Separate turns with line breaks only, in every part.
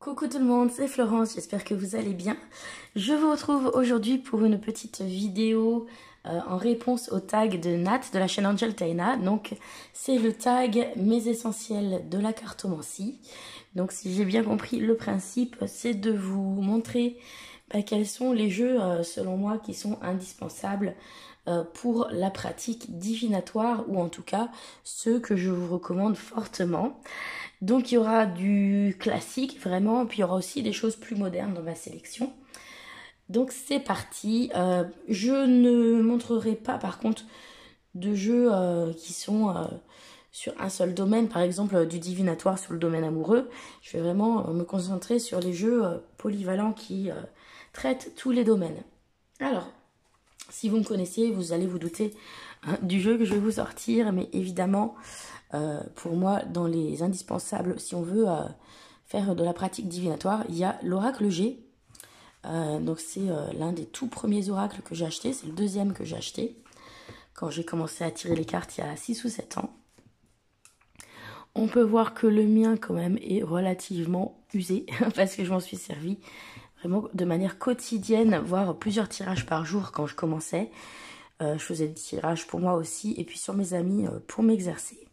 Coucou tout le monde, c'est Florence, j'espère que vous allez bien. Je vous retrouve aujourd'hui pour une petite vidéo en réponse au tag de Nat de la chaîne Angel Taina. Donc c'est le tag Mes essentiels de la cartomancie. Donc si j'ai bien compris, le principe c'est de vous montrer quels sont les jeux selon moi qui sont indispensables pour la pratique divinatoire, ou en tout cas ceux que je vous recommande fortement. Donc il y aura du classique vraiment, puis il y aura aussi des choses plus modernes dans ma sélection. Donc c'est parti. Je ne montrerai pas par contre de jeux qui sont sur un seul domaine, par exemple du divinatoire sur le domaine amoureux. Je vais vraiment me concentrer sur les jeux polyvalents qui traitent tous les domaines. Alors, si vous me connaissez, vous allez vous douter du jeu que je vais vous sortir, mais évidemment, pour moi, dans les indispensables, si on veut faire de la pratique divinatoire, il y a l'oracle G. Donc c'est l'un des tout premiers oracles que j'ai acheté, c'est le deuxième que j'ai acheté, quand j'ai commencé à tirer les cartes il y a 6 ou 7 ans. On peut voir que le mien quand même est relativement usé, parce que je m'en suis servi vraiment de manière quotidienne, voire plusieurs tirages par jour quand je commençais. Je faisais des tirages pour moi aussi, et puis sur mes amis pour m'exercer.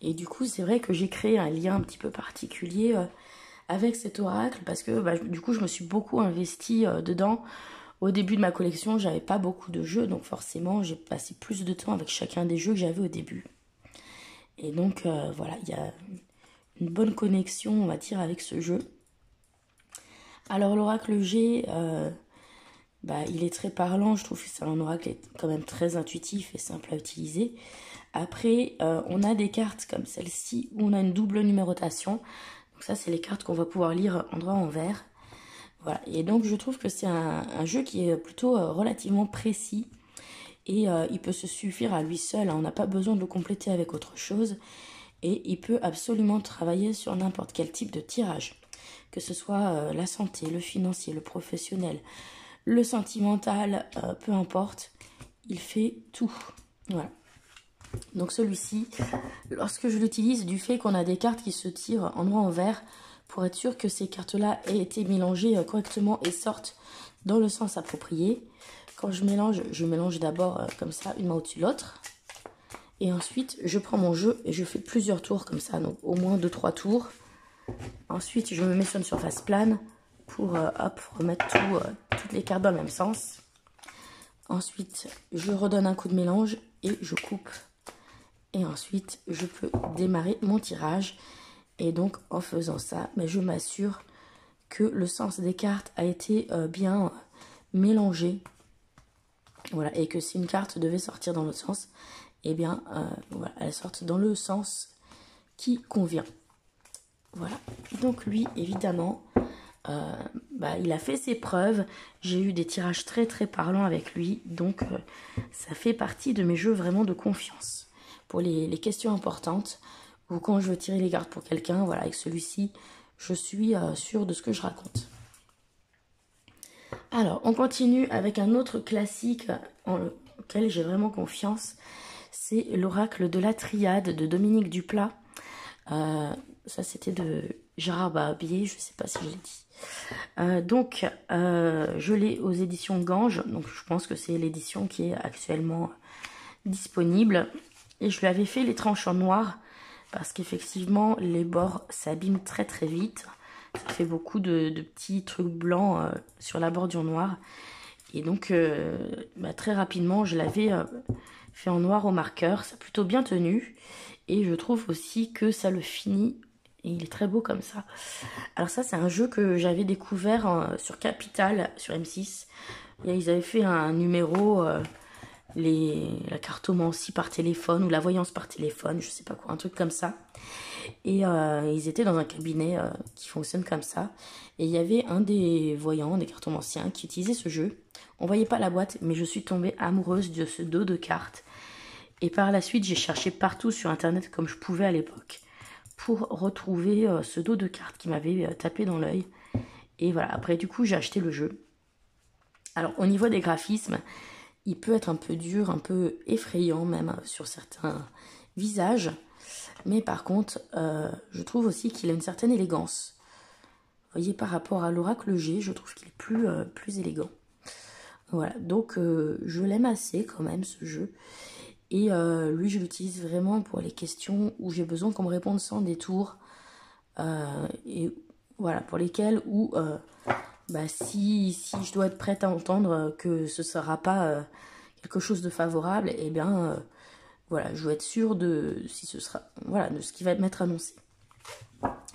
Et du coup, c'est vrai que j'ai créé un lien un petit peu particulier avec cet oracle, parce que du coup, je me suis beaucoup investie dedans. Au début de ma collection, j'avais pas beaucoup de jeux, donc forcément, j'ai passé plus de temps avec chacun des jeux que j'avais au début. Et donc, voilà, il y a une bonne connexion, on va dire, avec ce jeu. Alors, l'oracle G, il est très parlant, je trouve que c'est un oracle quand même très intuitif et simple à utiliser. Après, on a des cartes comme celle-ci où on a une double numérotation. Donc ça, c'est les cartes qu'on va pouvoir lire en droit envers. Voilà. Et donc, je trouve que c'est un jeu qui est plutôt relativement précis. Et il peut se suffire à lui seul. On n'a pas besoin de le compléter avec autre chose. Et il peut absolument travailler sur n'importe quel type de tirage. Que ce soit la santé, le financier, le professionnel, le sentimental, peu importe. Il fait tout. Voilà. Donc celui-ci, lorsque je l'utilise, du fait qu'on a des cartes qui se tirent en noir envers, pour être sûr que ces cartes-là aient été mélangées correctement et sortent dans le sens approprié. Quand je mélange d'abord comme ça, une main au-dessus de l'autre. Et ensuite, je prends mon jeu et je fais plusieurs tours comme ça, donc au moins 2-3 tours. Ensuite, je me mets sur une surface plane pour remettre toutes les cartes dans le même sens. Ensuite, je redonne un coup de mélange et je coupe. Et ensuite, je peux démarrer mon tirage. Et donc, en faisant ça, je m'assure que le sens des cartes a été bien mélangé. Voilà, et que si une carte devait sortir dans l'autre sens, voilà, elle sort dans le sens qui convient. Voilà, donc lui, évidemment, il a fait ses preuves. J'ai eu des tirages très très parlants avec lui. Donc, ça fait partie de mes jeux vraiment de confiance. Pour les questions importantes, ou quand je veux tirer les cartes pour quelqu'un, voilà, avec celui-ci, je suis sûre de ce que je raconte. Alors, on continue avec un autre classique auquel j'ai vraiment confiance. C'est l'oracle de la triade de Dominique Duplat. Ça, c'était de Gérard Barbier, je ne sais pas si je l'ai dit. Je l'ai aux éditions Gange, donc je pense que c'est l'édition qui est actuellement disponible. Et je lui avais fait les tranches en noir parce qu'effectivement les bords s'abîment très très vite. Ça fait beaucoup de petits trucs blancs sur la bordure noire. Et donc très rapidement je l'avais fait en noir au marqueur. Ça a plutôt bien tenu. Et je trouve aussi que ça le finit. Et il est très beau comme ça. Alors ça, c'est un jeu que j'avais découvert sur Capital, sur M6. Et ils avaient fait un numéro... la cartomancie par téléphone ou la voyance par téléphone, je sais pas quoi, un truc comme ça. Et ils étaient dans un cabinet qui fonctionne comme ça. Et il y avait un des voyants, des cartomanciens, qui utilisait ce jeu. On voyait pas la boîte, mais je suis tombée amoureuse de ce dos de cartes. Et par la suite, j'ai cherché partout sur internet comme je pouvais à l'époque pour retrouver ce dos de cartes qui m'avait tapé dans l'œil. Et voilà, après du coup, j'ai acheté le jeu. Alors au niveau des graphismes, il peut être un peu dur, un peu effrayant même sur certains visages. Mais par contre, je trouve aussi qu'il a une certaine élégance. voyez, par rapport à l'oracle G, je trouve qu'il est plus élégant. Voilà, donc je l'aime assez quand même ce jeu. Et lui, je l'utilise vraiment pour les questions où j'ai besoin qu'on me réponde sans détour. Et voilà, pour lesquelles où si je dois être prête à entendre que ce ne sera pas quelque chose de favorable, et bien voilà, je dois être sûre de si ce sera voilà de ce qui va m'être annoncé.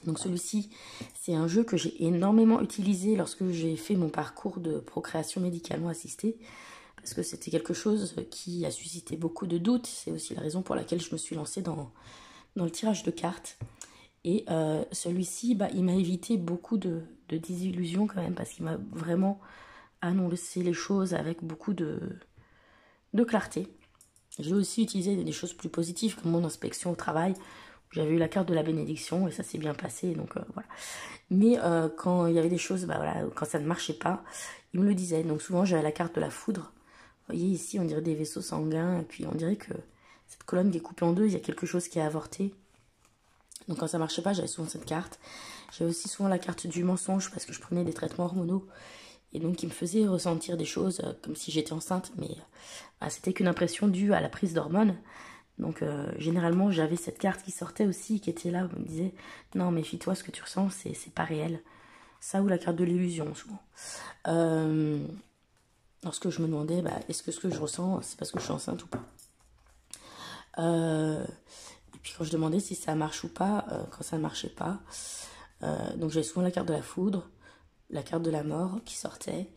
Donc celui-ci, c'est un jeu que j'ai énormément utilisé lorsque j'ai fait mon parcours de procréation médicalement assistée, parce que c'était quelque chose qui a suscité beaucoup de doutes. C'est aussi la raison pour laquelle je me suis lancée dans le tirage de cartes. Et celui-ci, il m'a évité beaucoup de désillusions quand même, parce qu'il m'a vraiment annoncé les choses avec beaucoup de clarté. J'ai aussi utilisé des choses plus positives, comme mon inspection au travail, où j'avais eu la carte de la bénédiction, et ça s'est bien passé, donc voilà. Mais quand il y avait des choses, quand ça ne marchait pas, il me le disait. Donc souvent, j'avais la carte de la foudre. Vous voyez, ici, on dirait des vaisseaux sanguins, et puis on dirait que cette colonne qui est coupée en deux, il y a quelque chose qui a avorté. Donc quand ça marchait pas, j'avais souvent cette carte. J'avais aussi souvent la carte du mensonge, parce que je prenais des traitements hormonaux. Et donc, il me faisait ressentir des choses comme si j'étais enceinte, mais c'était qu'une impression due à la prise d'hormones. Donc, généralement, j'avais cette carte qui sortait aussi, qui était là, où on me disait « Non, méfie-toi, ce que tu ressens, c'est pas réel. » Ça ou la carte de l'illusion, souvent. Lorsque je me demandais est-ce que ce que je ressens, c'est parce que je suis enceinte ou pas. Et puis, quand je demandais si ça marche ou pas, quand ça ne marchait pas, donc j'avais souvent la carte de la foudre, la carte de la mort qui sortait,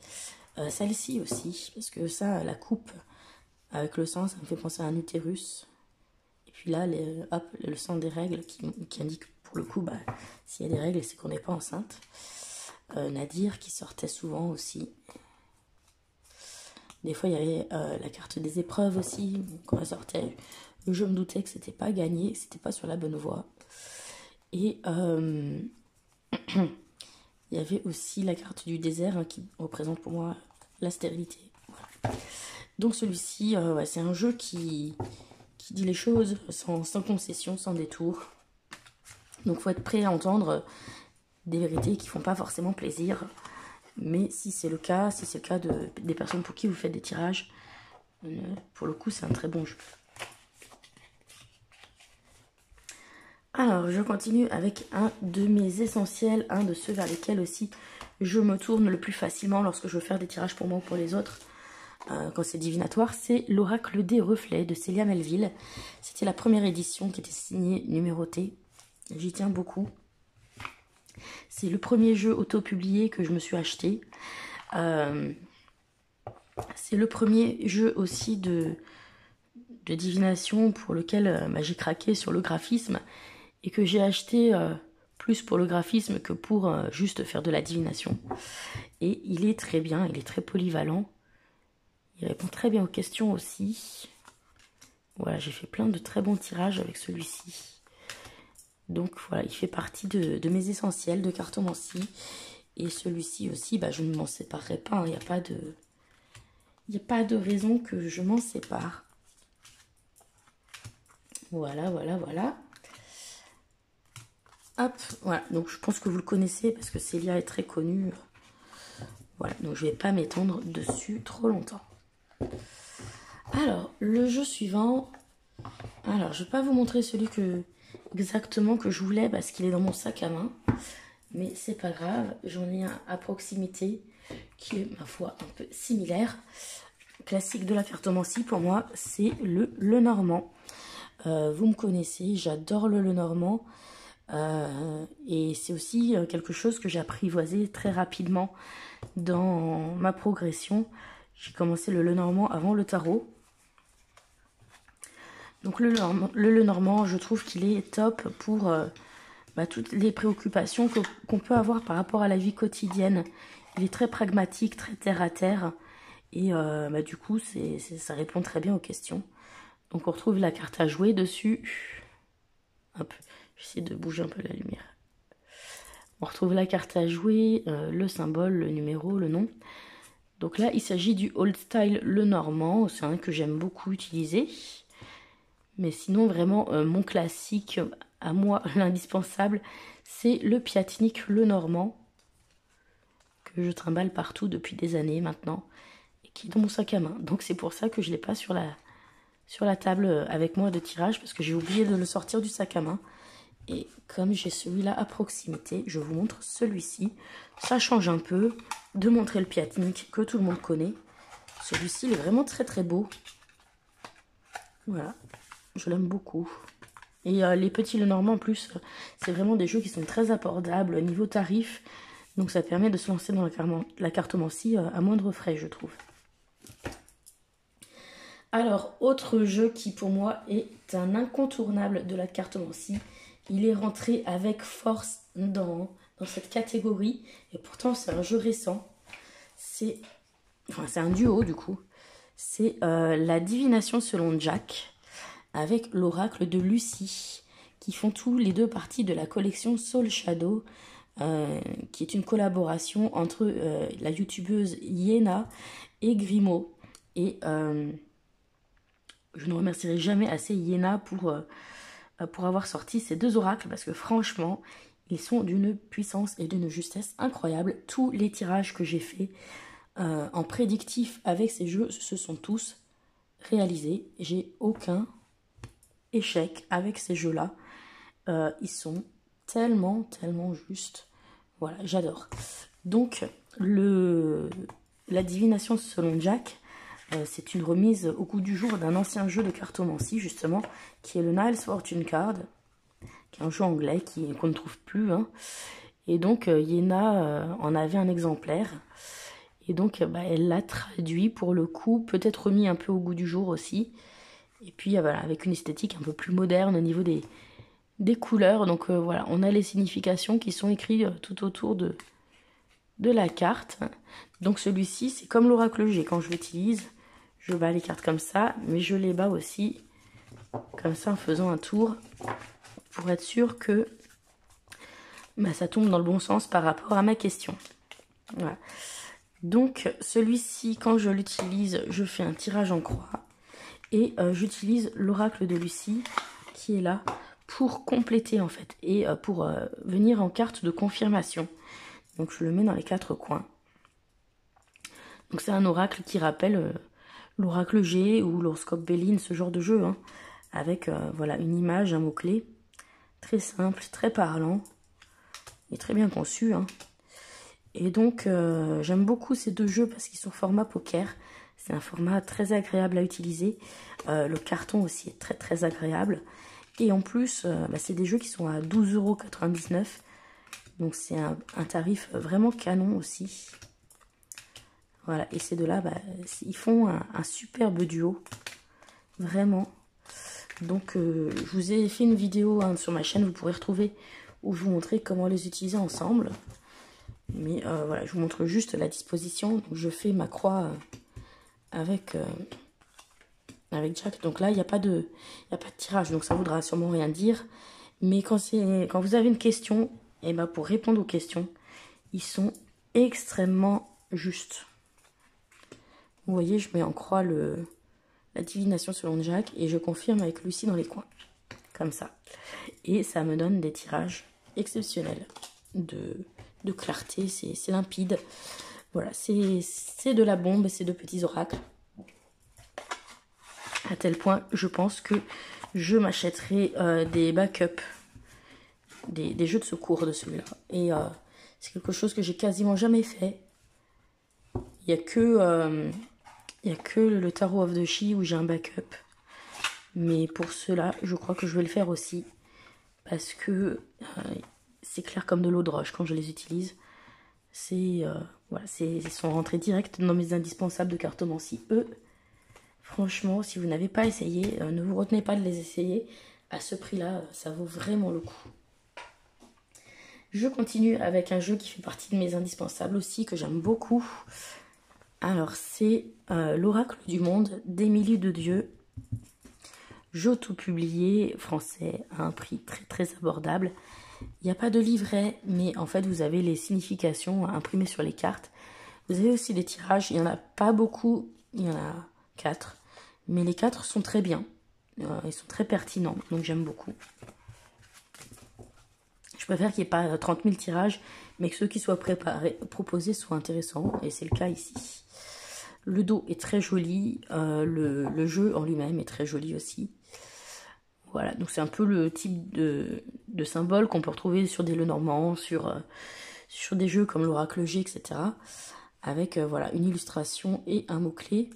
celle-ci aussi, parce que ça, la coupe avec le sang, ça me fait penser à un utérus. Et puis là, le sang des règles qui indique pour le coup, s'il y a des règles, c'est qu'on n'est pas enceinte. Nadir qui sortait souvent aussi. Des fois, il y avait la carte des épreuves aussi, quand elle sortait. Je me doutais que c'était pas gagné, que c'était pas sur la bonne voie. Et il y avait aussi la carte du désert qui représente pour moi la stérilité. Voilà. Donc celui-ci, c'est un jeu qui dit les choses sans concession, sans détour. Donc il faut être prêt à entendre des vérités qui ne font pas forcément plaisir. Mais si c'est le cas, des personnes pour qui vous faites des tirages, pour le coup c'est un très bon jeu. Alors, je continue avec un de mes essentiels, un de ceux vers lesquels aussi je me tourne le plus facilement lorsque je veux faire des tirages pour moi ou pour les autres, quand c'est divinatoire, c'est l'Oracle des Reflets de Célia Melville. C'était la première édition qui était signée, numérotée. J'y tiens beaucoup. C'est le premier jeu auto-publié que je me suis acheté. C'est le premier jeu aussi de divination pour lequel j'ai craqué sur le graphisme. Et que j'ai acheté plus pour le graphisme que pour juste faire de la divination. Et il est très bien, il est très polyvalent. Il répond très bien aux questions aussi. Voilà, j'ai fait plein de très bons tirages avec celui-ci. Donc voilà, il fait partie de mes essentiels de cartomancie. Et celui-ci aussi, je ne m'en séparerai pas. Hein. Il n'y a pas de raison que je m'en sépare. Voilà, voilà, voilà. Hop, voilà, donc je pense que vous le connaissez parce que Célia est très connue. Voilà, donc je ne vais pas m'étendre dessus trop longtemps. Alors, le jeu suivant. Alors, je ne vais pas vous montrer celui exactement que je voulais parce qu'il est dans mon sac à main. Mais c'est pas grave, j'en ai un à proximité qui est, ma foi, un peu similaire. Classique de la cartomancie, pour moi, c'est le Lenormand. Vous me connaissez, j'adore le Lenormand. Et c'est aussi quelque chose que j'ai apprivoisé très rapidement dans ma progression. J'ai commencé le Lenormand avant le tarot. Donc le Lenormand, je trouve qu'il est top pour toutes les préoccupations qu'on peut avoir par rapport à la vie quotidienne. Il est très pragmatique, très terre à terre. Et du coup, ça répond très bien aux questions. Donc on retrouve la carte à jouer dessus. Hop. J'essaie de bouger un peu la lumière. On retrouve la carte à jouer, le symbole, le numéro, le nom. Donc là, il s'agit du Old Style Lenormand. C'est un que j'aime beaucoup utiliser. Mais sinon, vraiment, mon classique, à moi, l'indispensable, c'est le Piatnik Lenormand. que je trimballe partout depuis des années maintenant et qui est dans mon sac à main. Donc c'est pour ça que je ne l'ai pas sur la table avec moi de tirage parce que j'ai oublié de le sortir du sac à main. Et comme j'ai celui-là à proximité, je vous montre celui-ci. Ça change un peu de montrer le Piatnik que tout le monde connaît. Celui-ci, il est vraiment très très beau. Voilà, je l'aime beaucoup. Et les petits Lenormand en plus, c'est vraiment des jeux qui sont très abordables niveau tarif. Donc ça permet de se lancer dans la cartomancie à moindre frais, je trouve. Alors, autre jeu qui pour moi est un incontournable de la cartomancie. Il est rentré avec force dans cette catégorie. Et pourtant, c'est un jeu récent. C'est un duo du coup. C'est la divination selon Jack avec l'oracle de Lucie, qui font tous les deux partie de la collection Soul Shadow, qui est une collaboration entre la youtubeuse Yéna et Grimaud. Et je ne remercierai jamais assez Yéna pour avoir sorti ces deux oracles, parce que franchement, ils sont d'une puissance et d'une justesse incroyable. Tous les tirages que j'ai faits en prédictif avec ces jeux se sont tous réalisés. J'ai aucun échec avec ces jeux-là. Ils sont tellement justes. Voilà, j'adore. Donc, la divination selon Jack, c'est une remise au goût du jour d'un ancien jeu de cartomancie, justement, qui est le Niles Fortune Card, qui est un jeu anglais qu'on ne trouve plus. Hein. Et donc, Yéna en avait un exemplaire. Et donc, elle l'a traduit pour le coup, peut-être remis un peu au goût du jour aussi. Et puis, voilà, avec une esthétique un peu plus moderne au niveau des couleurs. Donc, voilà, on a les significations qui sont écrites tout autour de la carte. Donc, celui-ci, c'est comme l'oracle G. Quand je l'utilise, je bats les cartes comme ça, mais je les bats aussi comme ça en faisant un tour pour être sûr que ça tombe dans le bon sens par rapport à ma question. Voilà. Donc, celui-ci, quand je l'utilise, je fais un tirage en croix. Et j'utilise l'oracle de Lucie, qui est là, pour compléter, en fait. Et pour venir en carte de confirmation. Donc, je le mets dans les 4 coins. Donc, c'est un oracle qui rappelle l'oracle G ou l'horoscope Béline, ce genre de jeu. Hein, avec, voilà, une image, un mot-clé. Très simple, très parlant. Et très bien conçu, hein. Et donc, j'aime beaucoup ces deux jeux parce qu'ils sont format poker. C'est un format très agréable à utiliser. Le carton aussi est très agréable. Et en plus, c'est des jeux qui sont à 12,99 €. Donc, c'est un tarif vraiment canon aussi. Voilà, et ces deux-là, ils font un superbe duo. Vraiment. Donc, je vous ai fait une vidéo sur ma chaîne, vous pourrez retrouver, où je vous montrer comment les utiliser ensemble. Mais voilà, je vous montre juste la disposition. Donc, je fais ma croix avec Jack. Donc là, il n'y a pas de tirage. Donc ça ne voudra sûrement rien dire. Mais quand vous avez une question, et pour répondre aux questions, ils sont extrêmement justes. Vous voyez, je mets en croix la divination selon Jack. Et je confirme avec Lucie dans les coins. Comme ça. Et ça me donne des tirages exceptionnels de clarté, c'est limpide. Voilà, c'est de la bombe, ces deux petits oracles. À tel point, je pense que je m'achèterai des backups, des jeux de secours de celui-là. Et c'est quelque chose que j'ai quasiment jamais fait. Il n'y a que le Tarot of the She où j'ai un backup. Mais pour cela, je crois que je vais le faire aussi. Parce que c'est clair comme de l'eau de roche quand je les utilise. Voilà, ils sont rentrés direct dans mes indispensables de cartomancie. Eux, franchement, si vous n'avez pas essayé, ne vous retenez pas de les essayer. À ce prix-là, ça vaut vraiment le coup. Je continue avec un jeu qui fait partie de mes indispensables aussi, que j'aime beaucoup. Alors, c'est l'Oracle du Monde d'Émilie de Dieu. Jeu tout publié, français, à un prix très abordable. Il n'y a pas de livret, mais en fait, vous avez les significations imprimées sur les cartes. Vous avez aussi des tirages, il n'y en a pas beaucoup, il y en a 4. Mais les 4 sont très bien, ils sont très pertinents, donc j'aime beaucoup. Je préfère qu'il n'y ait pas 30 000 tirages, mais que ceux qui soient proposés soient intéressants, et c'est le cas ici. Le dos est très joli, le jeu en lui-même est très joli aussi. Voilà, donc c'est un peu le type de symbole qu'on peut retrouver sur des Lenormand, sur des jeux comme l'Oracle G, etc. Avec voilà, une illustration et un mot-clé.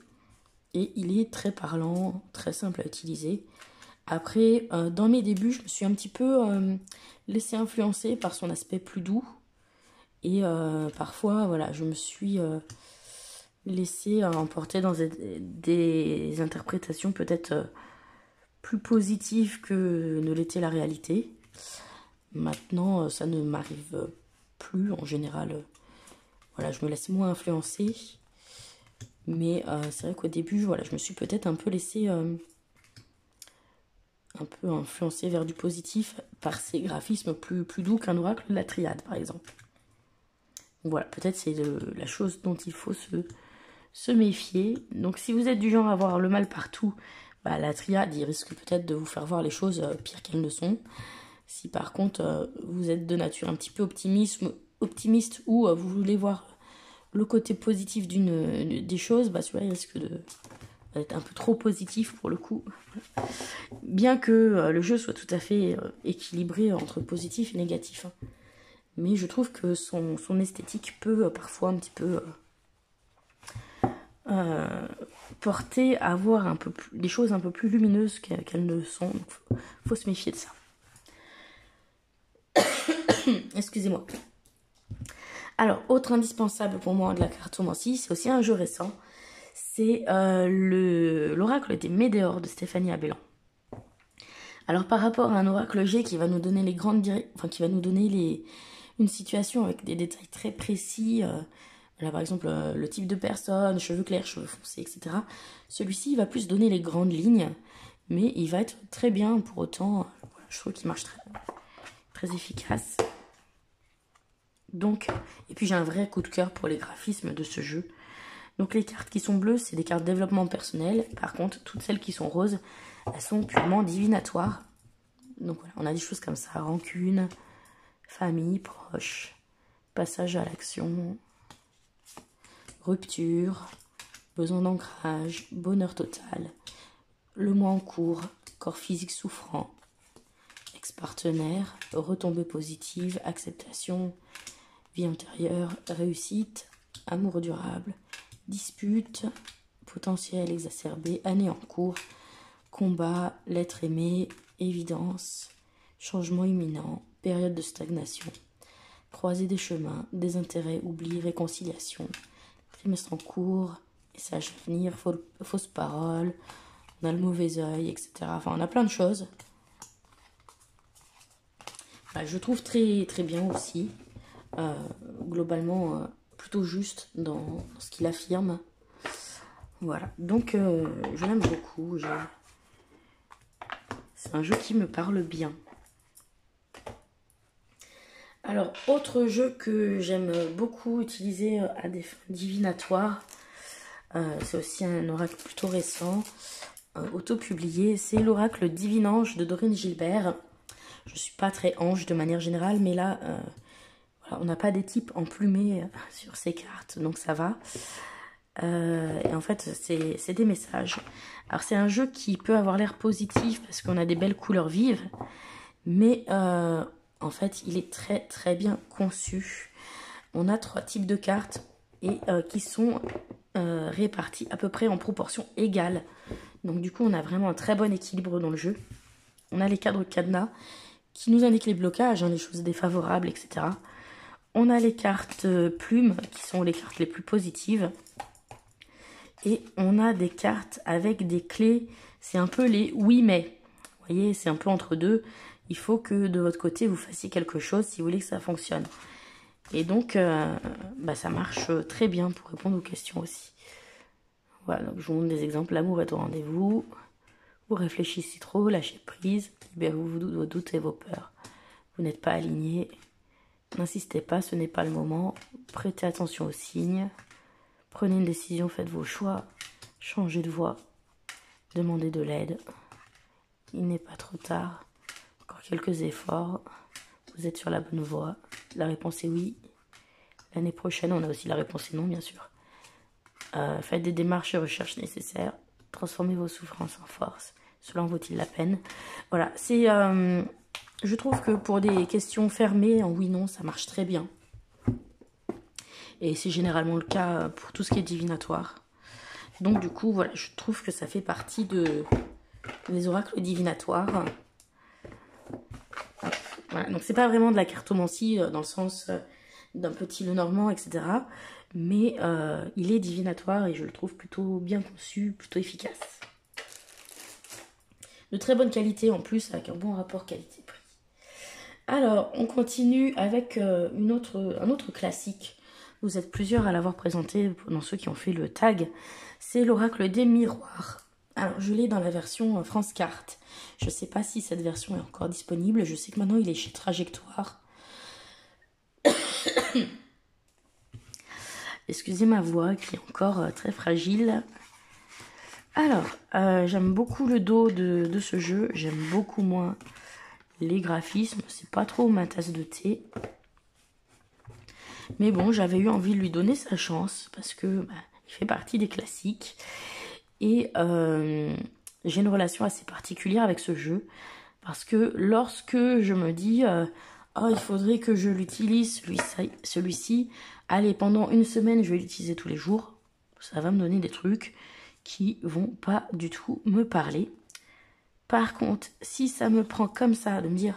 Et il est très parlant, très simple à utiliser. Après, dans mes débuts, je me suis un petit peu laissé influencer par son aspect plus doux. Et parfois, voilà, je me suis laissé emporter dans des interprétations peut-être plus positives que ne l'était la réalité. Maintenant, ça ne m'arrive plus en général. Voilà, je me laisse moins influencer. Mais c'est vrai qu'au début, voilà, je me suis peut-être un peu laissé un peu influencer vers du positif par ces graphismes plus doux qu'un oracle de la triade, par exemple. Donc voilà, peut-être c'est la chose dont il faut se méfier. Donc si vous êtes du genre à avoir le mal partout, bah, la triade, il risque peut-être de vous faire voir les choses pires qu'elles ne sont. Si par contre, vous êtes de nature un petit peu optimiste ou vous voulez voir le côté positif des choses, bah celui-là il risque d'être un peu trop positif pour le coup. Bien que le jeu soit tout à fait équilibré entre positif et négatif. Hein. Mais je trouve que son esthétique peut parfois un petit peu porter à voir un peu des choses un peu plus lumineuses qu'elles ne sont. Donc faut se méfier de ça. Excusez-moi. Alors, autre indispensable pour moi de la cartomancie, c'est aussi un jeu récent. C'est l'oracle des Médéors de Stéphanie Abellan. Alors, par rapport à un oracle G qui va nous donner qui va nous donner une situation avec des détails très précis, là, par exemple, le type de personne, cheveux clairs, cheveux foncés, etc. Celui-ci, il va plus donner les grandes lignes, mais il va être très bien pour autant. Voilà, je trouve qu'il marche très efficace. Donc, et puis j'ai un vrai coup de cœur pour les graphismes de ce jeu. Donc les cartes qui sont bleues, c'est des cartes développement personnel. Par contre, toutes celles qui sont roses, elles sont purement divinatoires. Donc voilà, on a des choses comme ça, rancune, famille, proche, passage à l'action, rupture, besoin d'ancrage, bonheur total, le mois en cours, corps physique souffrant, ex-partenaire, retombée positive, acceptation, vie antérieure, réussite, amour durable, dispute, potentiel exacerbé, année en cours, combat, l'être aimé, évidence, changement imminent, période de stagnation, croisée des chemins, désintérêt, oubli, réconciliation, trimestre en cours, message à venir, fausse parole, on a le mauvais œil, etc. Enfin, on a plein de choses. Bah, je trouve très, très bien aussi. Globalement plutôt juste dans ce qu'il affirme. Voilà, donc je l'aime beaucoup. C'est un jeu qui me parle bien. Alors, autre jeu que j'aime beaucoup utiliser à des fins divinatoires, c'est aussi un oracle plutôt récent, auto-publié, c'est l'oracle Divinange de Dorine Gilbert. Je ne suis pas très ange de manière générale, mais là, voilà, on n'a pas des types emplumés sur ces cartes, donc ça va. Et en fait, c'est des messages. Alors, c'est un jeu qui peut avoir l'air positif parce qu'on a des belles couleurs vives, mais en fait, il est très très bien conçu. On a 3 types de cartes et qui sont réparties à peu près en proportion égale. Donc du coup, on a vraiment un très bon équilibre dans le jeu. On a les cadres cadenas qui nous indiquent les blocages, hein, les choses défavorables, etc. On a les cartes plumes, qui sont les cartes les plus positives. Et on a des cartes avec des clés, c'est un peu les oui mais. Vous voyez, c'est un peu entre deux. Il faut que de votre côté, vous fassiez quelque chose si vous voulez que ça fonctionne. Et donc, ça marche très bien pour répondre aux questions aussi. Voilà, donc je vous montre des exemples. L'amour est au rendez-vous. Vous réfléchissez trop, lâchez prise. Libérez-vous de vos doutes et vos peurs. Vous n'êtes pas aligné. N'insistez pas, ce n'est pas le moment. Prêtez attention aux signes. Prenez une décision, faites vos choix. Changez de voie. Demandez de l'aide. Il n'est pas trop tard. Encore quelques efforts. vous êtes sur la bonne voie. La réponse est oui. L'année prochaine, on a aussi la réponse est non, bien sûr. Faites des démarches et recherches nécessaires. Transformez vos souffrances en force. Cela en vaut-il la peine? Voilà, c'est... je trouve que pour des questions fermées, en oui-non, ça marche très bien. Et c'est généralement le cas pour tout ce qui est divinatoire. Donc du coup, voilà, je trouve que ça fait partie des oracles divinatoires. Voilà, donc c'est pas vraiment de la cartomancie dans le sens d'un petit Lenormand, etc. Mais il est divinatoire et je le trouve plutôt bien conçu, plutôt efficace. De très bonne qualité en plus, avec un bon rapport qualité-prix. Alors, on continue avec un autre classique. Vous êtes plusieurs à l'avoir présenté, dans ceux qui ont fait le tag. C'est l'oracle des miroirs. Alors, je l'ai dans la version France Carte. Je ne sais pas si cette version est encore disponible. Je sais que maintenant, il est chez Trajectoire. Excusez ma voix qui est encore très fragile. Alors, j'aime beaucoup le dos de ce jeu. J'aime beaucoup moins les graphismes. C'est pas trop ma tasse de thé. Mais bon, j'avais eu envie de lui donner sa chance parce que il fait partie des classiques. Et j'ai une relation assez particulière avec ce jeu. Parce que lorsque je me dis oh, il faudrait que je l'utilise, celui-ci, allez, pendant une semaine, je vais l'utiliser tous les jours. Ça va me donner des trucs qui vont pas du tout me parler. Par contre, si ça me prend comme ça, de me dire,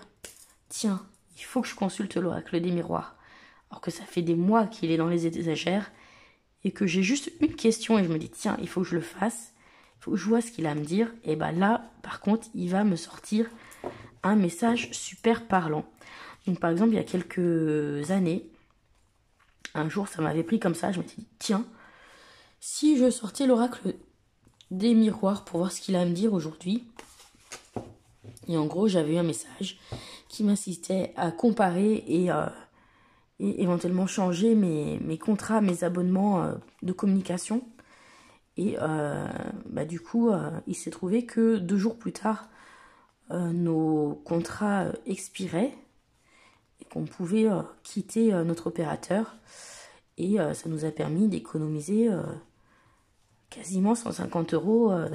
tiens, il faut que je consulte l'oracle des miroirs, alors que ça fait des mois qu'il est dans les étagères, et que j'ai juste une question et je me dis, tiens, il faut que je le fasse, il faut que je vois ce qu'il a à me dire, et ben là, par contre, il va me sortir un message super parlant. Donc par exemple, il y a quelques années, un jour, ça m'avait pris comme ça, je me suis dit, tiens, si je sortais l'oracle des miroirs pour voir ce qu'il a à me dire aujourd'hui. Et en gros, j'avais eu un message qui m'incitait à comparer et éventuellement changer mes contrats, mes abonnements de communication. Et du coup, il s'est trouvé que 2 jours plus tard, nos contrats expiraient et qu'on pouvait quitter notre opérateur. Et ça nous a permis d'économiser quasiment 150 €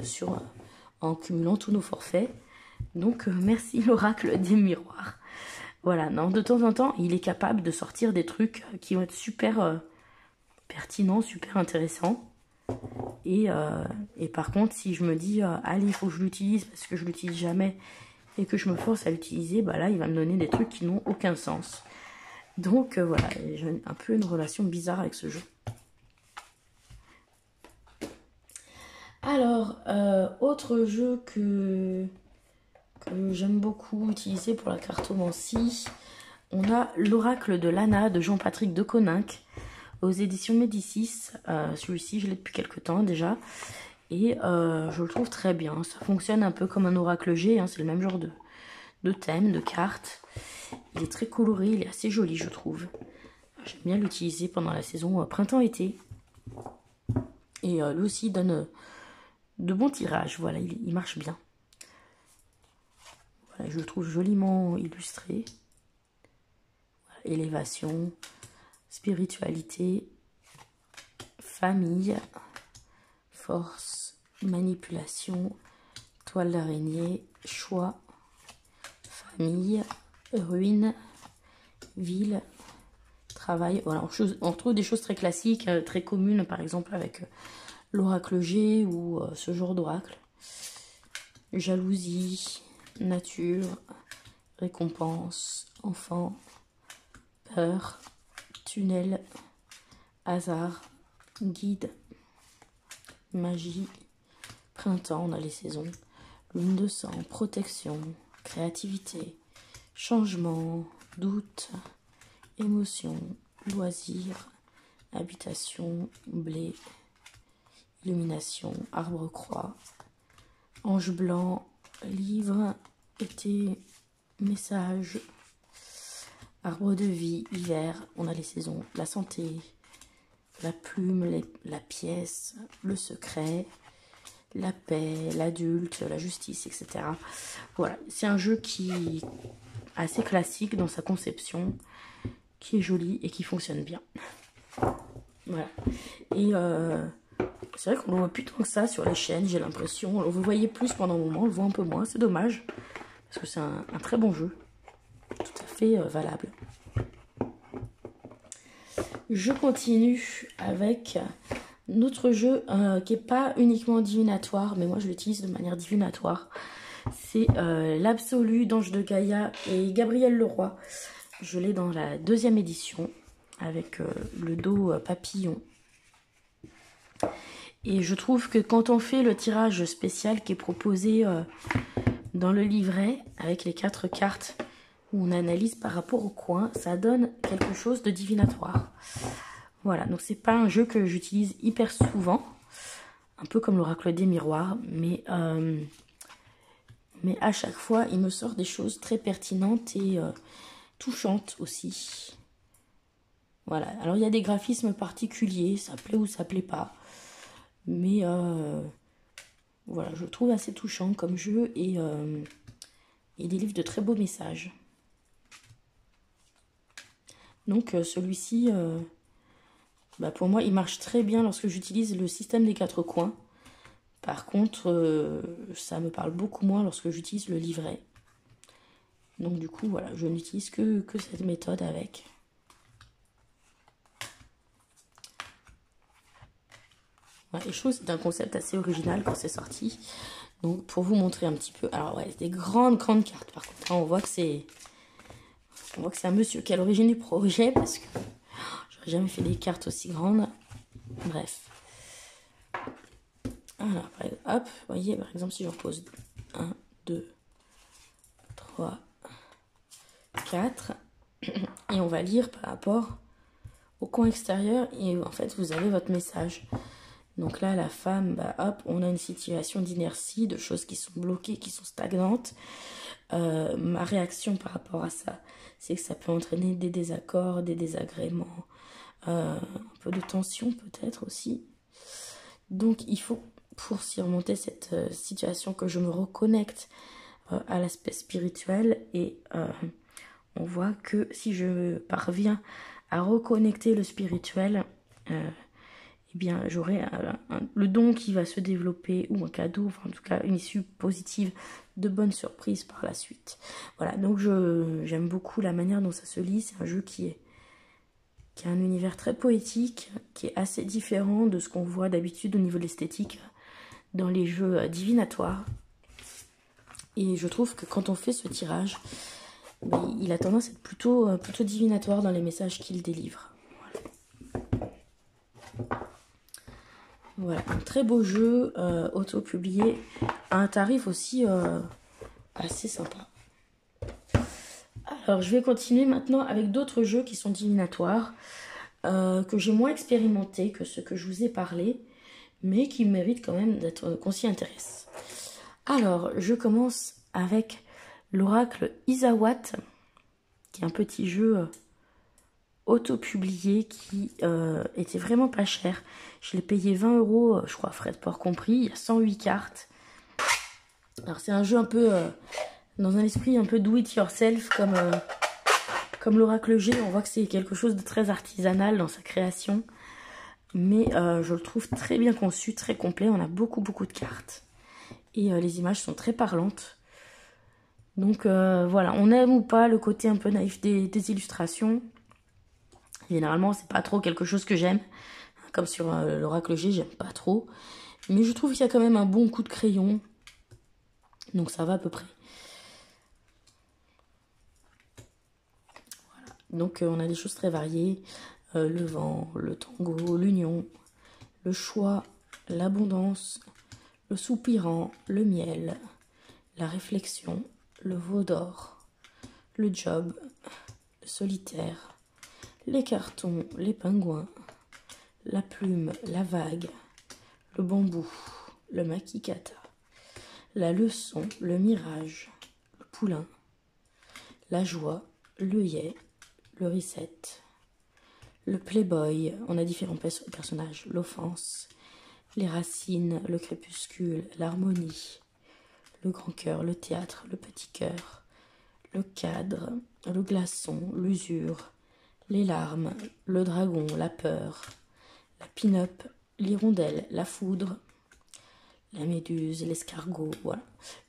en cumulant tous nos forfaits. Donc merci l'oracle des miroirs. Voilà, non, de temps en temps, il est capable de sortir des trucs qui vont être super pertinents, super intéressants. Et par contre, si je me dis, allez, il faut que je l'utilise parce que je l'utilise jamais et que je me force à l'utiliser, bah là, il va me donner des trucs qui n'ont aucun sens. Donc voilà, j'ai un peu une relation bizarre avec ce jeu. Alors, autre jeu que j'aime beaucoup utiliser pour la cartomancie, on a l'oracle de Lana de Jean-Patrick de Coninck aux éditions Médicis. Celui-ci, je l'ai depuis quelques temps déjà. Et je le trouve très bien. Ça fonctionne un peu comme un oracle G, hein, c'est le même genre de thème, de cartes. Il est très coloré, il est assez joli, je trouve. J'aime bien l'utiliser pendant la saison printemps-été. Et lui aussi, il donne de bons tirages. Voilà, il marche bien. Voilà, je le trouve joliment illustré. Voilà, élévation, spiritualité, famille, force, manipulation, toile d'araignée, choix, famille, ruine, ville, travail. Voilà, on trouve des choses très classiques, très communes, par exemple avec l'oracle G ou ce genre d'oracle. Jalousie, nature, récompense, enfant, peur, tunnel, hasard, guide, magie, printemps, on a les saisons, lune de sang, protection, créativité, changement, doute, émotion, loisir, habitation, blé, illumination, arbre-croix, ange blanc, livre, été, message, arbre de vie, hiver, on a les saisons, la santé, la plume, la pièce, le secret, la paix, l'adulte, la justice, etc. Voilà, c'est un jeu qui assez classique dans sa conception, qui est jolie et qui fonctionne bien. Voilà. Et c'est vrai qu'on le voit plus tant que ça sur les chaînes, j'ai l'impression. Vous le voyez plus pendant un moment, on le voit un peu moins, c'est dommage. Parce que c'est un très bon jeu, tout à fait valable. Je continue avec notre jeu qui n'est pas uniquement divinatoire, mais moi je l'utilise de manière divinatoire. C'est l'Absolu d'Ange de Gaïa et Gabriel Leroy. Je l'ai dans la 2e édition avec le dos papillon. Et je trouve que quand on fait le tirage spécial qui est proposé dans le livret avec les 4 cartes où on analyse par rapport au coin, ça donne quelque chose de divinatoire. Voilà, donc c'est pas un jeu que j'utilise hyper souvent, un peu comme l'oracle des miroirs, mais à chaque fois il me sort des choses très pertinentes et touchantes aussi. Voilà, alors il y a des graphismes particuliers, ça plaît ou ça plaît pas, mais voilà, je le trouve assez touchant comme jeu et des livres de très beaux messages. Donc celui-ci, pour moi, il marche très bien lorsque j'utilise le système des 4 coins. Par contre, ça me parle beaucoup moins lorsque j'utilise le livret. Donc du coup, voilà, je n'utilise que cette méthode avec. Voilà, et je trouve que c'est un concept assez original quand c'est sorti. Donc pour vous montrer un petit peu, alors ouais, c'est des grandes cartes. Par contre, là, on voit que c'est un monsieur qui est à l'origine du projet parce que j'aurais jamais fait des cartes aussi grandes. Bref. Alors, hop, vous voyez, par exemple, si je repose 1, 2, 3, 4, et on va lire par rapport au coin extérieur, et en fait, vous avez votre message. Donc là, la femme, hop, on a une situation d'inertie, de choses qui sont bloquées, qui sont stagnantes. Ma réaction par rapport à ça, c'est que ça peut entraîner des désaccords, des désagréments, un peu de tension peut-être aussi. Donc il faut, pour surmonter cette situation, que je me reconnecte à l'aspect spirituel et on voit que si je parviens à reconnecter le spirituel, eh bien j'aurai le don qui va se développer ou un cadeau, enfin en tout cas une issue positive, de bonnes surprises par la suite. Voilà, donc j'aime beaucoup la manière dont ça se lit. C'est un jeu qui a un univers très poétique, qui est assez différent de ce qu'on voit d'habitude au niveau de l'esthétique dans les jeux divinatoires. Et je trouve que quand on fait ce tirage, il a tendance à être plutôt divinatoire dans les messages qu'il délivre. Voilà, un très beau jeu auto-publié à un tarif aussi assez sympa. Alors je vais continuer maintenant avec d'autres jeux qui sont divinatoires, que j'ai moins expérimenté que ceux que je vous ai parlé, mais qui méritent quand même qu'on s'y intéresse. Alors je commence avec l'oracle Isawat, qui est un petit jeu auto-publié qui était vraiment pas cher. Je l'ai payé 20 €, je crois, frais de port compris. Il y a 108 cartes. Alors c'est un jeu un peu dans un esprit un peu do it yourself comme l'oracle G. On voit que c'est quelque chose de très artisanal dans sa création, mais je le trouve très bien conçu, très complet. On a beaucoup de cartes et les images sont très parlantes. Donc voilà, on aime ou pas le côté un peu naïf des illustrations. Généralement, c'est pas trop quelque chose que j'aime. Comme sur l'oracle G, j'aime pas trop. Mais je trouve qu'il y a quand même un bon coup de crayon. Donc ça va à peu près. Voilà. Donc on a des choses très variées. Le vent, le tango, l'union, le choix, l'abondance, le soupirant, le miel, la réflexion, le veau d'or, le job, le solitaire, les cartons, les pingouins, la plume, la vague, le bambou, le makikata, la leçon, le mirage, le poulain, la joie, le yé, le reset, le playboy, on a différents personnages, l'offense, les racines, le crépuscule, l'harmonie, le grand cœur, le théâtre, le petit cœur, le cadre, le glaçon, l'usure, les larmes, le dragon, la peur, la pin-up, l'hirondelle, la foudre, la méduse, l'escargot, voilà,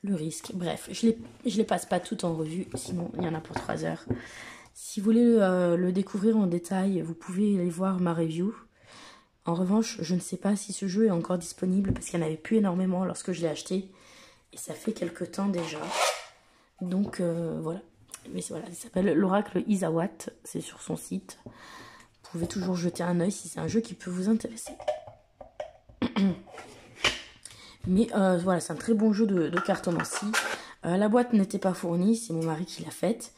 le risque. Bref, je les passe pas toutes en revue, sinon il y en a pour 3 heures. Si vous voulez le découvrir en détail, vous pouvez aller voir ma review. En revanche, je ne sais pas si ce jeu est encore disponible parce qu'il n'y en avait plus énormément lorsque je l'ai acheté. Et ça fait quelques temps déjà. Donc voilà. Mais voilà, il s'appelle l'Oracle Isawat, c'est sur son site. Vous pouvez toujours jeter un œil si c'est un jeu qui peut vous intéresser. Mais voilà, c'est un très bon jeu de cartomancie. La boîte n'était pas fournie, c'est mon mari qui l'a faite.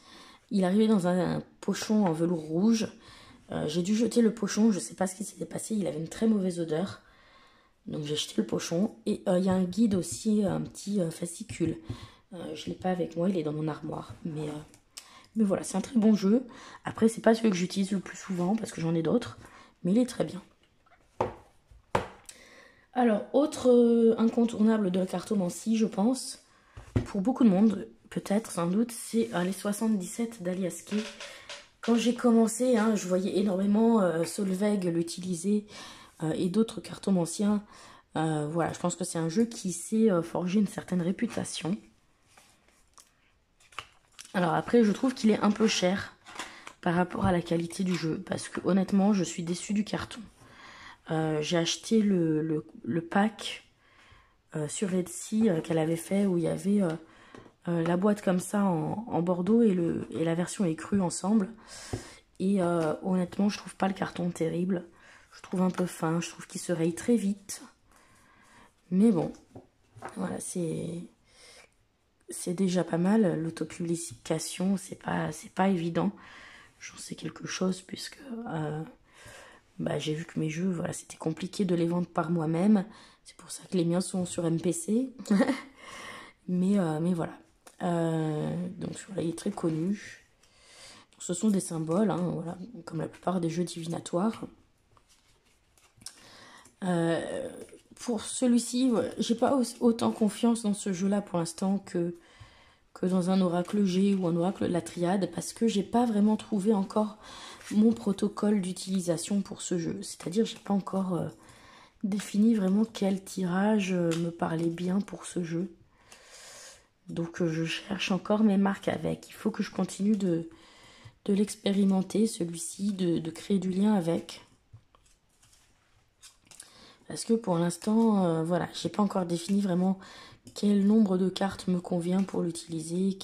Il arrivait dans un pochon en velours rouge. J'ai dû jeter le pochon, je ne sais pas ce qui s'était passé, il avait une très mauvaise odeur. Donc j'ai jeté le pochon. Et il y a un guide aussi, un petit fascicule. Je ne l'ai pas avec moi, il est dans mon armoire. Mais voilà, c'est un très bon jeu. Après, c'est pas celui que j'utilise le plus souvent parce que j'en ai d'autres. Mais il est très bien. Alors, autre incontournable de la cartomancie, je pense, pour beaucoup de monde, peut-être, sans doute, c'est les 77 d'Alias Kay. Quand j'ai commencé, hein, je voyais énormément Solveig l'utiliser et d'autres cartomanciens. Voilà, je pense que c'est un jeu qui s'est forgé une certaine réputation. Alors après, je trouve qu'il est un peu cher par rapport à la qualité du jeu. Parce que honnêtement, je suis déçue du carton. J'ai acheté le pack sur Etsy qu'elle avait fait où il y avait la boîte comme ça en bordeaux et la version écrue ensemble. Et honnêtement, je trouve pas le carton terrible. Je trouve un peu fin, je trouve qu'il se raye très vite. Mais bon, voilà, c'est déjà pas mal. L'autopublication, c'est pas évident. J'en sais quelque chose puisque j'ai vu que mes jeux, voilà, c'était compliqué de les vendre par moi-même. C'est pour ça que les miens sont sur MPC. mais voilà. Donc voilà, il est très connu. Donc, ce sont des symboles, hein, voilà, comme la plupart des jeux divinatoires. Pour celui-ci, j'ai pas autant confiance dans ce jeu-là pour l'instant que dans un oracle G ou un oracle la triade, parce que j'ai pas vraiment trouvé encore mon protocole d'utilisation pour ce jeu. C'est-à-dire, j'ai pas encore défini vraiment quel tirage me parlait bien pour ce jeu. Donc je cherche encore mes marques avec. Il faut que je continue de l'expérimenter, celui-ci, de créer du lien avec. Parce que pour l'instant, voilà, j'ai pas encore défini vraiment quel nombre de cartes me convient pour l'utiliser,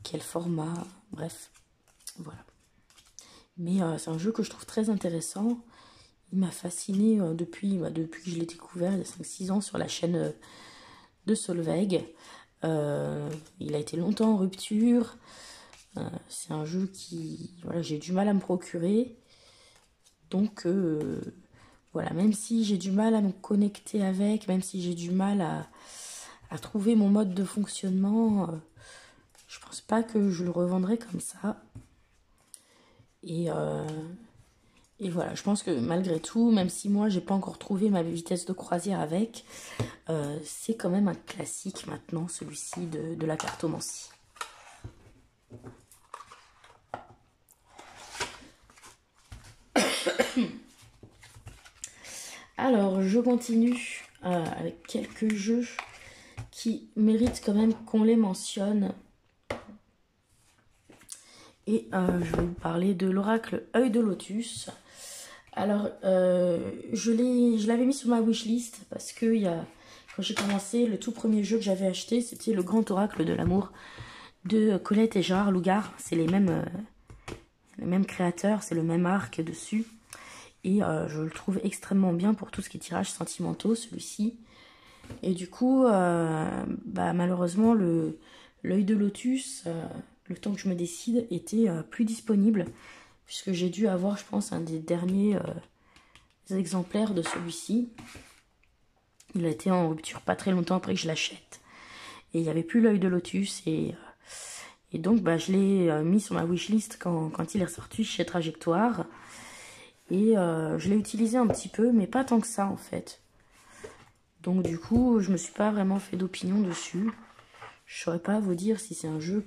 quel format, bref, voilà. Mais c'est un jeu que je trouve très intéressant. Il m'a fasciné depuis que je l'ai découvert il y a 5-6 ans sur la chaîne de Solveig. Il a été longtemps en rupture. C'est un jeu qui, voilà, j'ai du mal à me procurer. Donc, voilà, même si j'ai du mal à me connecter avec, même si j'ai du mal à trouver mon mode de fonctionnement, je pense pas que je le revendrai comme ça. Et voilà, je pense que malgré tout, même si moi j'ai pas encore trouvé ma vitesse de croisière avec, c'est quand même un classique maintenant, celui-ci de la cartomancie. Alors, je continue avec quelques jeux qui méritent quand même qu'on les mentionne. Et je vais vous parler de l'oracle Œil de Lotus. Alors, je l'avais mis sur ma wishlist parce que quand j'ai commencé, le tout premier jeu que j'avais acheté, c'était le Grand Oracle de l'amour de Colette et Gérard Lougard. C'est les mêmes créateurs, c'est le même arc dessus. Et je le trouve extrêmement bien pour tout ce qui est tirage sentimentaux, celui-ci. Et du coup, malheureusement, l'œil de lotus, le temps que je me décide, était plus disponible. Puisque j'ai dû avoir, je pense, un des derniers exemplaires de celui-ci. Il a été en rupture pas très longtemps après que je l'achète. Et il n'y avait plus l'œil de lotus. Et donc, je l'ai mis sur ma wishlist quand il est ressorti chez Trajectoire. Et je l'ai utilisé un petit peu, mais pas tant que ça en fait. Donc du coup, je me suis pas vraiment fait d'opinion dessus. Je saurais pas vous dire si c'est un jeu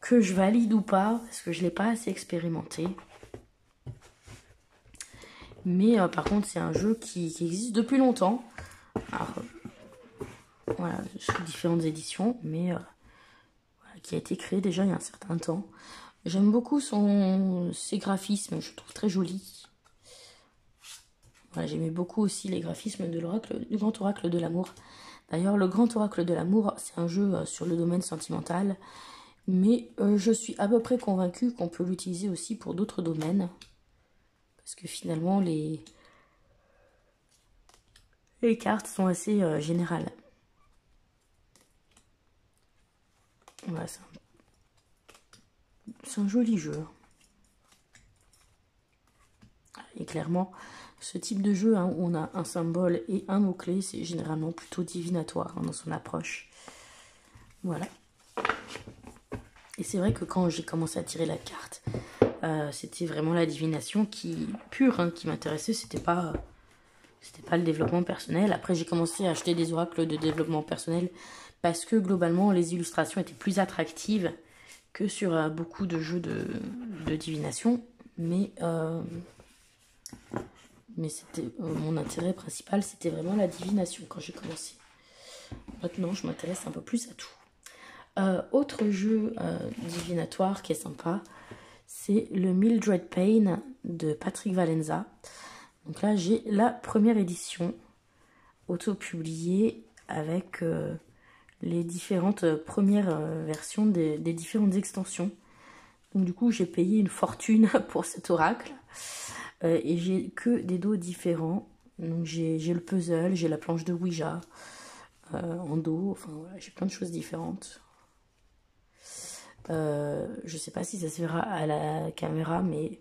que je valide ou pas, parce que je ne l'ai pas assez expérimenté. Mais par contre, c'est un jeu qui existe depuis longtemps. Alors, voilà, sous différentes éditions, mais voilà, qui a été créé déjà il y a un certain temps. J'aime beaucoup ses graphismes, je trouve très jolis. Voilà, j'aimais beaucoup aussi les graphismes du Grand Oracle de l'amour. D'ailleurs, le Grand Oracle de l'amour, c'est un jeu sur le domaine sentimental. Mais je suis à peu près convaincue qu'on peut l'utiliser aussi pour d'autres domaines. Parce que finalement, les cartes sont assez générales. Voilà, c'est un joli jeu. Et clairement, ce type de jeu hein, où on a un symbole et un mot-clé, c'est généralement plutôt divinatoire hein, dans son approche. Voilà. Et c'est vrai que quand j'ai commencé à tirer la carte, c'était vraiment la divination pure hein, qui m'intéressait. C'était pas le développement personnel. Après, j'ai commencé à acheter des oracles de développement personnel parce que globalement, les illustrations étaient plus attractives que sur beaucoup de jeux de divination. Mais c'était mon intérêt principal, c'était vraiment la divination quand j'ai commencé. Maintenant, je m'intéresse un peu plus à tout. Autre jeu divinatoire qui est sympa, c'est le Mildred Payne de Patrick Valenza. Donc là, j'ai la première édition auto-publiée avec les différentes premières versions des différentes extensions. Donc du coup, j'ai payé une fortune pour cet oracle. Et j'ai que des dos différents. Donc j'ai le puzzle, j'ai la planche de Ouija en dos. Enfin voilà, j'ai plein de choses différentes. Je sais pas si ça se verra à la caméra, mais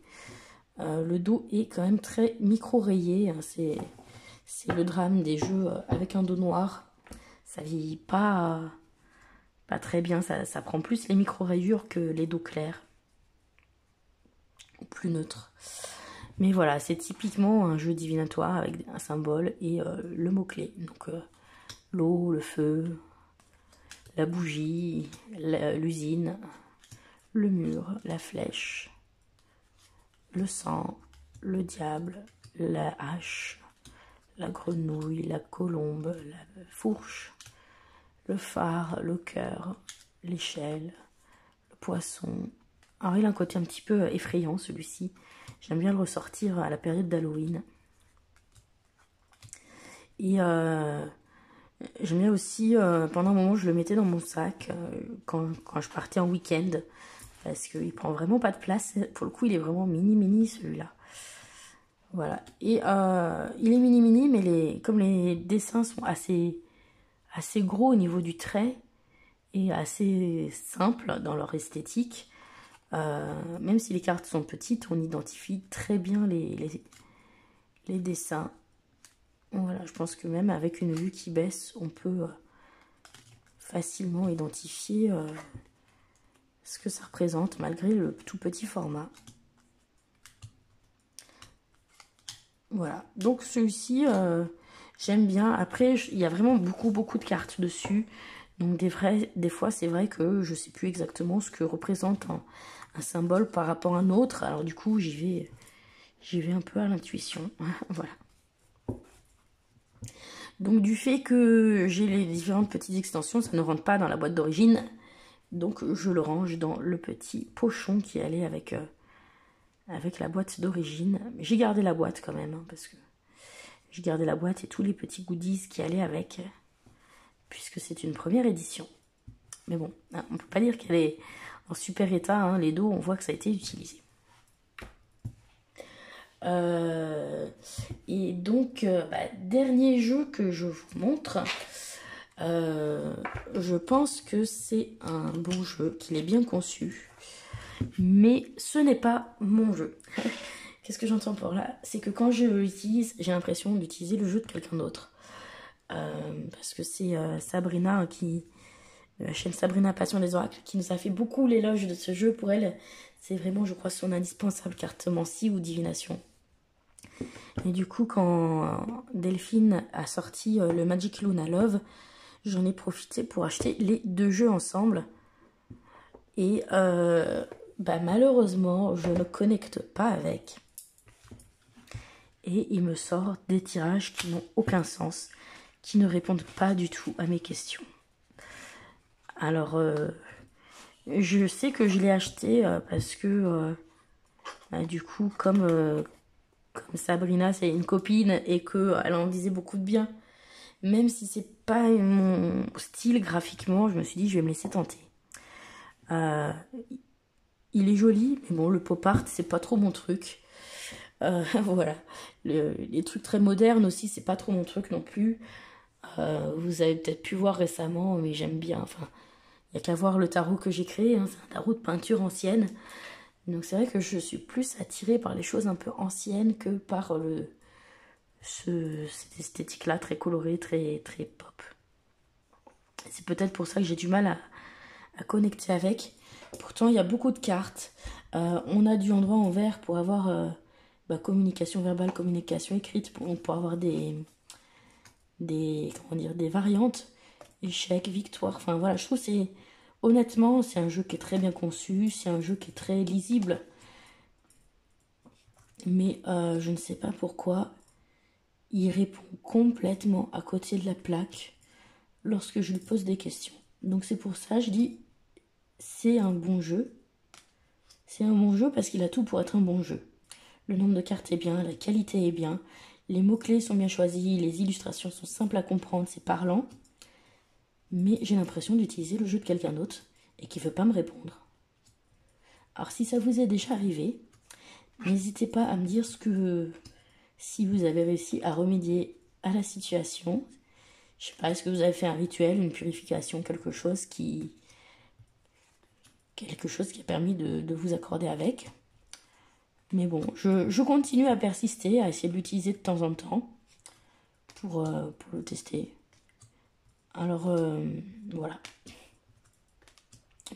le dos est quand même très micro-rayé. Hein. C'est le drame des jeux avec un dos noir. Ça vieillit pas très bien. Ça prend plus les micro-rayures que les dos clairs. Ou plus neutres. Mais voilà, c'est typiquement un jeu divinatoire avec un symbole et le mot-clé. Donc l'eau, le feu, la bougie, l'usine, le mur, la flèche, le sang, le diable, la hache, la grenouille, la colombe, la fourche, le phare, le cœur, l'échelle, le poisson. Alors il a un côté un petit peu effrayant celui-ci. J'aime bien le ressortir à la période d'Halloween. Et j'aime bien aussi, pendant un moment, je le mettais dans mon sac quand je partais en week-end. Parce qu'il prend vraiment pas de place. Pour le coup, il est vraiment mini celui-là. Voilà. Et il est mini, mais comme les dessins sont assez gros au niveau du trait et assez simples dans leur esthétique, même si les cartes sont petites, on identifie très bien les dessins. Voilà, je pense que même avec une vue qui baisse, on peut facilement identifier ce que ça représente, malgré le tout petit format. Voilà, donc celui-ci, j'aime bien. Après, il y a vraiment beaucoup de cartes dessus. Donc des fois, c'est vrai que je ne sais plus exactement ce que représente un symbole par rapport à un autre. Alors du coup, j'y vais un peu à l'intuition. Voilà. Donc du fait que j'ai les différentes petites extensions, ça ne rentre pas dans la boîte d'origine. Donc je le range dans le petit pochon qui allait avec la boîte d'origine. Mais j'ai gardé la boîte quand même, hein, parce que j'ai gardé la boîte et tous les petits goodies qui allaient avec, puisque c'est une première édition. Mais bon, hein, on ne peut pas dire qu'elle est en super état. Hein, les dos, on voit que ça a été utilisé. Et donc, dernier jeu que je vous montre, je pense que c'est un bon jeu, qu'il est bien conçu, mais ce n'est pas mon jeu. Qu'est-ce que j'entends par là? C'est que quand je l'utilise, j'ai l'impression d'utiliser le jeu de quelqu'un d'autre. Parce que c'est Sabrina la chaîne Sabrina Passion des Oracles, qui nous a fait beaucoup l'éloge de ce jeu. Pour elle, c'est vraiment, je crois, son indispensable cartomancie ou divination. Et du coup, quand Delphine a sorti le Magic Luna Love, j'en ai profité pour acheter les deux jeux ensemble. Et malheureusement, je ne connecte pas avec. Et il me sort des tirages qui n'ont aucun sens, qui ne répondent pas du tout à mes questions. Alors, je sais que je l'ai acheté parce que, du coup, comme Sabrina, c'est une copine et qu'elle en disait beaucoup de bien, même si c'est pas mon style graphiquement, je me suis dit, je vais me laisser tenter. Il est joli, mais bon, le pop art, c'est pas trop mon truc. Voilà. Les trucs très modernes aussi, c'est pas trop mon truc non plus. Vous avez peut-être pu voir récemment, mais j'aime bien. Enfin, il n'y a qu'à voir le tarot que j'ai créé. Hein, c'est un tarot de peinture ancienne. Donc c'est vrai que je suis plus attirée par les choses un peu anciennes que par cette esthétique-là, très colorée, très, très pop. C'est peut-être pour ça que j'ai du mal à connecter avec. Pourtant, il y a beaucoup de cartes. On a du endroit en vert pour avoir communication verbale, communication écrite, pour avoir des variantes. Échec, victoire. Enfin voilà, je trouve que honnêtement, c'est un jeu qui est très bien conçu. C'est un jeu qui est très lisible. Mais je ne sais pas pourquoi il répond complètement à côté de la plaque lorsque je lui pose des questions. Donc c'est pour ça que je dis c'est un bon jeu. C'est un bon jeu parce qu'il a tout pour être un bon jeu. Le nombre de cartes est bien, la qualité est bien, les mots-clés sont bien choisis, les illustrations sont simples à comprendre, c'est parlant. Mais j'ai l'impression d'utiliser le jeu de quelqu'un d'autre et qui ne veut pas me répondre. Alors si ça vous est déjà arrivé, n'hésitez pas à me dire si vous avez réussi à remédier à la situation. Je sais pas, est-ce que vous avez fait un rituel, une purification, quelque chose qui a permis de vous accorder avec. Mais bon, je continue à persister, à essayer de l'utiliser de temps en temps pour le tester. Alors, voilà.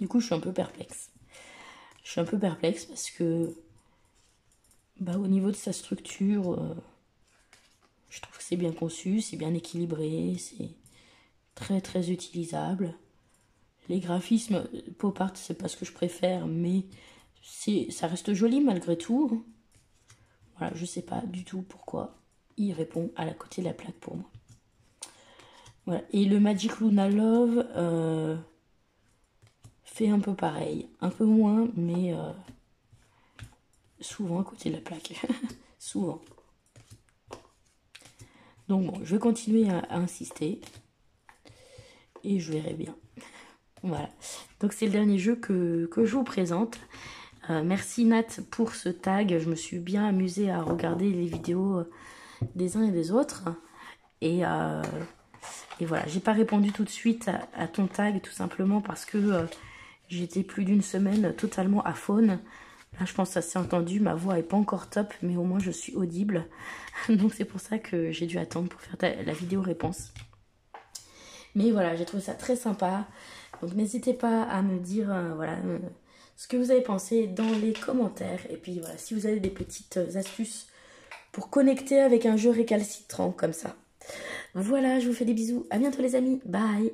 Du coup, je suis un peu perplexe. Je suis un peu perplexe parce que, au niveau de sa structure, je trouve que c'est bien conçu, c'est bien équilibré, c'est très très utilisable. Les graphismes, pop art, c'est pas ce que je préfère, mais ça reste joli malgré tout. Voilà, je sais pas du tout pourquoi il répond à la côté de la plaque pour moi. Voilà. Et le Magic Luna Love fait un peu pareil. Un peu moins, mais souvent à côté de la plaque. Souvent. Donc bon, je vais continuer à insister. Et je verrai bien. Voilà. Donc c'est le dernier jeu que je vous présente. Merci Nat pour ce tag. Je me suis bien amusée à regarder les vidéos des uns et des autres. Et voilà, j'ai pas répondu tout de suite à ton tag tout simplement parce que j'étais plus d'une semaine totalement à faune. Là, je pense que ça s'est entendu. Ma voix est pas encore top, mais au moins je suis audible. Donc c'est pour ça que j'ai dû attendre pour faire la vidéo réponse. Mais voilà, j'ai trouvé ça très sympa. Donc n'hésitez pas à me dire ce que vous avez pensé dans les commentaires. Et puis voilà, si vous avez des petites astuces pour connecter avec un jeu récalcitrant comme ça. Voilà, je vous fais des bisous. À bientôt les amis. Bye.